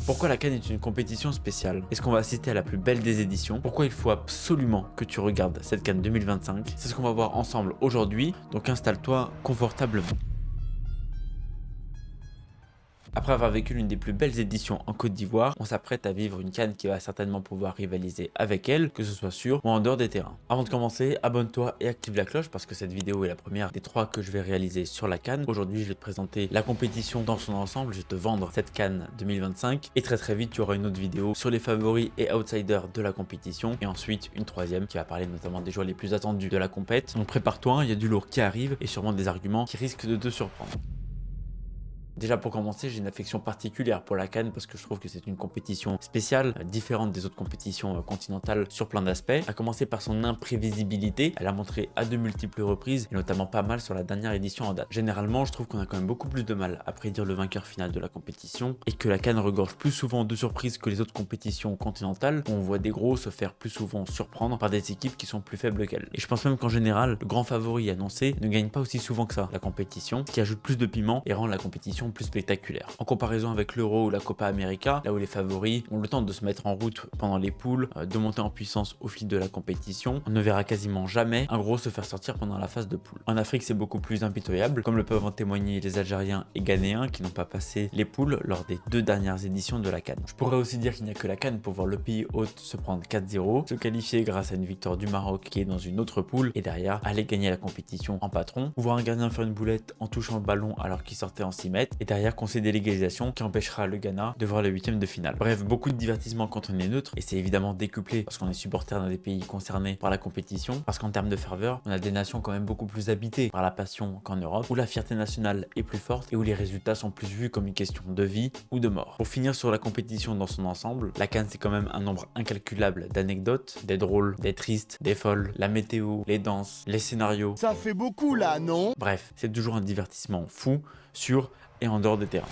Pourquoi la CAN est une compétition spéciale? Est-ce qu'on va assister à la plus belle des éditions? Pourquoi il faut absolument que tu regardes cette CAN 2025? C'est ce qu'on va voir ensemble aujourd'hui, donc installe-toi confortablement. Après avoir vécu l'une des plus belles éditions en Côte d'Ivoire, on s'apprête à vivre une CAN qui va certainement pouvoir rivaliser avec elle, que ce soit sur ou en dehors des terrains. Avant de commencer, abonne-toi et active la cloche parce que cette vidéo est la première des 3 que je vais réaliser sur la CAN. Aujourd'hui, je vais te présenter la compétition dans son ensemble, je vais te vendre cette CAN 2025 et très vite, tu auras une autre vidéo sur les favoris et outsiders de la compétition et ensuite une troisième qui va parler notamment des joueurs les plus attendus de la compète. Donc prépare-toi, il y a du lourd qui arrive et sûrement des arguments qui risquent de te surprendre. Déjà pour commencer, j'ai une affection particulière pour la CAN parce que je trouve que c'est une compétition spéciale, différente des autres compétitions continentales sur plein d'aspects. À commencer par son imprévisibilité, elle a montré à de multiples reprises et notamment pas mal sur la dernière édition en date. Généralement, je trouve qu'on a quand même beaucoup plus de mal à prédire le vainqueur final de la compétition et que la CAN regorge plus souvent de surprises que les autres compétitions continentales où on voit des gros se faire plus souvent surprendre par des équipes qui sont plus faibles qu'elles. Et je pense même qu'en général, le grand favori annoncé ne gagne pas aussi souvent que ça la compétition, ce qui ajoute plus de piment et rend la compétition plus spectaculaire. En comparaison avec l'Euro ou la Copa América, là où les favoris ont le temps de se mettre en route pendant les poules, de monter en puissance au fil de la compétition, on ne verra quasiment jamais un gros se faire sortir pendant la phase de poule. En Afrique, c'est beaucoup plus impitoyable, comme le peuvent en témoigner les Algériens et Ghanéens qui n'ont pas passé les poules lors des 2 dernières éditions de la CAN. Je pourrais aussi dire qu'il n'y a que la CAN pour voir le pays hôte se prendre 4-0, se qualifier grâce à une victoire du Maroc qui est dans une autre poule et derrière aller gagner la compétition en patron, ou voir un gardien faire une boulette en touchant le ballon alors qu'il sortait en 6 mètres et derrière concéder l'égalisation qui empêchera le Ghana de voir le 8e de finale. Bref, beaucoup de divertissement quand on est neutre et c'est évidemment décuplé parce qu'on est supporter dans des pays concernés par la compétition, parce qu'en termes de ferveur, on a des nations quand même beaucoup plus habitées par la passion qu'en Europe, où la fierté nationale est plus forte et où les résultats sont plus vus comme une question de vie ou de mort. Pour finir sur la compétition dans son ensemble, la CAN c'est quand même un nombre incalculable d'anecdotes, des drôles, des tristes, des folles, la météo, les danses, les scénarios. Ça fait beaucoup là, non? Bref, c'est toujours un divertissement fou sur et en dehors des terrains.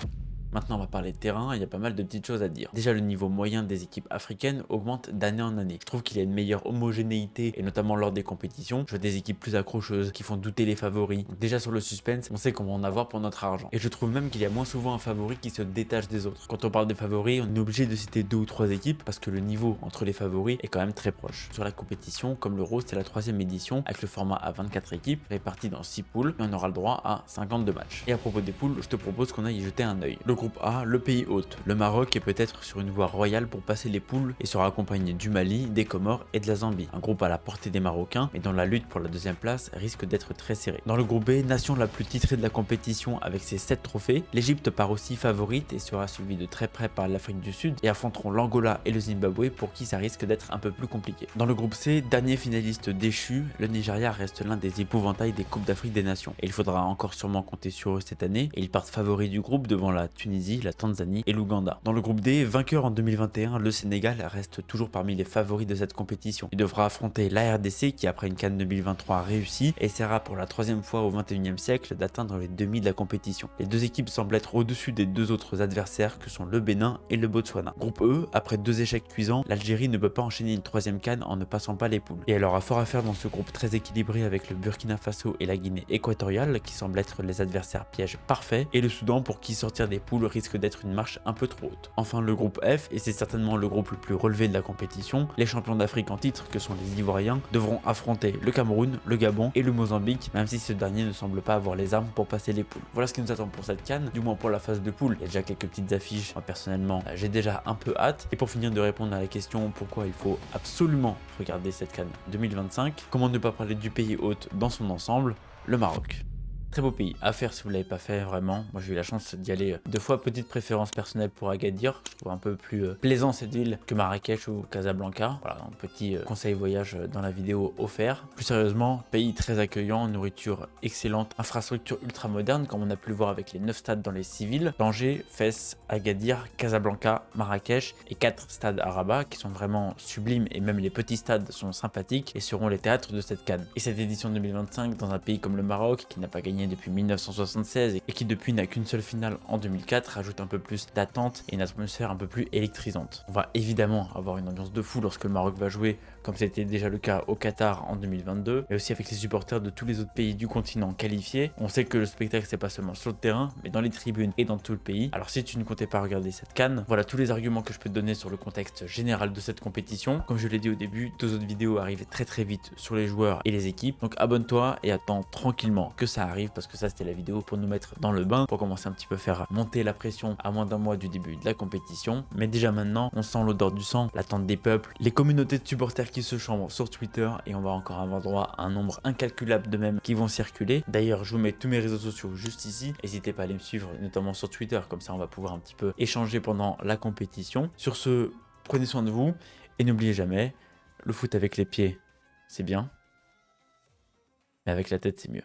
Maintenant, on va parler de terrain, il y a pas mal de petites choses à dire. Déjà, le niveau moyen des équipes africaines augmente d'année en année. Je trouve qu'il y a une meilleure homogénéité, et notamment lors des compétitions. Je vois des équipes plus accrocheuses, qui font douter les favoris. Donc déjà sur le suspense, on sait qu'on va en avoir pour notre argent. Et je trouve même qu'il y a moins souvent un favori qui se détache des autres. Quand on parle des favoris, on est obligé de citer 2 ou 3 équipes, parce que le niveau entre les favoris est quand même très proche. Sur la compétition, comme l'Euro, c'est la 3e édition, avec le format à 24 équipes, réparties dans 6 poules, et on aura le droit à 52 matchs. Et à propos des poules, je te propose qu'on aille y jeter un œil. Le groupe A, le pays hôte. Le Maroc est peut-être sur une voie royale pour passer les poules et sera accompagné du Mali, des Comores et de la Zambie. Un groupe à la portée des Marocains, mais dont la lutte pour la 2e place risque d'être très serrée. Dans le groupe B, nation la plus titrée de la compétition avec ses 7 trophées, l'Égypte part aussi favorite et sera suivie de très près par l'Afrique du Sud et affronteront l'Angola et le Zimbabwe pour qui ça risque d'être un peu plus compliqué. Dans le groupe C, dernier finaliste déchu, le Nigeria reste l'un des épouvantails des Coupes d'Afrique des Nations. Et il faudra encore sûrement compter sur eux cette année et ils partent favoris du groupe devant la Tunisie, la Tanzanie et l'Ouganda. Dans le groupe D, vainqueur en 2021, le Sénégal reste toujours parmi les favoris de cette compétition. Il devra affronter la RDC qui après une CAN 2023 réussie essaiera pour la 3e fois au 21e siècle d'atteindre les demi de la compétition. Les 2 équipes semblent être au-dessus des 2 autres adversaires que sont le Bénin et le Botswana. Groupe E, après 2 échecs cuisants, l'Algérie ne peut pas enchaîner une 3e CAN en ne passant pas les poules. Et elle aura fort à faire dans ce groupe très équilibré avec le Burkina Faso et la Guinée équatoriale qui semblent être les adversaires pièges parfaits et le Soudan pour qui sortir des poules risque d'être une marche un peu trop haute. Enfin le groupe F, et c'est certainement le groupe le plus relevé de la compétition, les champions d'Afrique en titre que sont les Ivoiriens devront affronter le Cameroun, le Gabon et le Mozambique, même si ce dernier ne semble pas avoir les armes pour passer les poules. Voilà ce qui nous attend pour cette CAN, du moins pour la phase de poule. Il y a déjà quelques petites affiches, moi personnellement j'ai déjà un peu hâte. Et pour finir de répondre à la question pourquoi il faut absolument regarder cette CAN 2025, comment ne pas parler du pays hôte dans son ensemble, le Maroc. Très beau pays à faire si vous ne l'avez pas fait vraiment. Moi j'ai eu la chance d'y aller 2 fois, petite préférence personnelle pour Agadir. Je trouve un peu plus plaisant cette ville que Marrakech ou Casablanca. Voilà, un petit conseil voyage dans la vidéo offert. Plus sérieusement, pays très accueillant, nourriture excellente, infrastructure ultra moderne comme on a pu le voir avec les 9 stades dans les 6 villes. Tanger, Fès, Agadir, Casablanca, Marrakech et 4 stades à Rabat qui sont vraiment sublimes et même les petits stades sont sympathiques et seront les théâtres de cette CAN. Et cette édition 2025 dans un pays comme le Maroc qui n'a pas gagné gagné depuis 1976 et qui depuis n'a qu'une seule finale en 2004, rajoute un peu plus d'attente et une atmosphère un peu plus électrisante. On va évidemment avoir une ambiance de fou lorsque le Maroc va jouer, comme c'était déjà le cas au Qatar en 2022, mais aussi avec les supporters de tous les autres pays du continent qualifiés. On sait que le spectacle c'est pas seulement sur le terrain, mais dans les tribunes et dans tout le pays. Alors si tu ne comptais pas regarder cette CAN, voilà tous les arguments que je peux te donner sur le contexte général de cette compétition. Comme je l'ai dit au début, 2 autres vidéos arrivent très vite sur les joueurs et les équipes, donc abonne-toi et attends tranquillement que ça arrive, parce que ça c'était la vidéo pour nous mettre dans le bain, pour commencer un petit peu faire monter la pression à moins d'un mois du début de la compétition. Mais déjà maintenant on sent l'odeur du sang, l'attente des peuples, les communautés de supporters qui se chambrent sur Twitter, et on va encore avoir droit à un nombre incalculable de mèmes qui vont circuler. D'ailleurs je vous mets tous mes réseaux sociaux juste ici, n'hésitez pas à aller me suivre notamment sur Twitter, comme ça on va pouvoir un petit peu échanger pendant la compétition. Sur ce, prenez soin de vous et n'oubliez jamais, le foot avec les pieds c'est bien, mais avec la tête c'est mieux.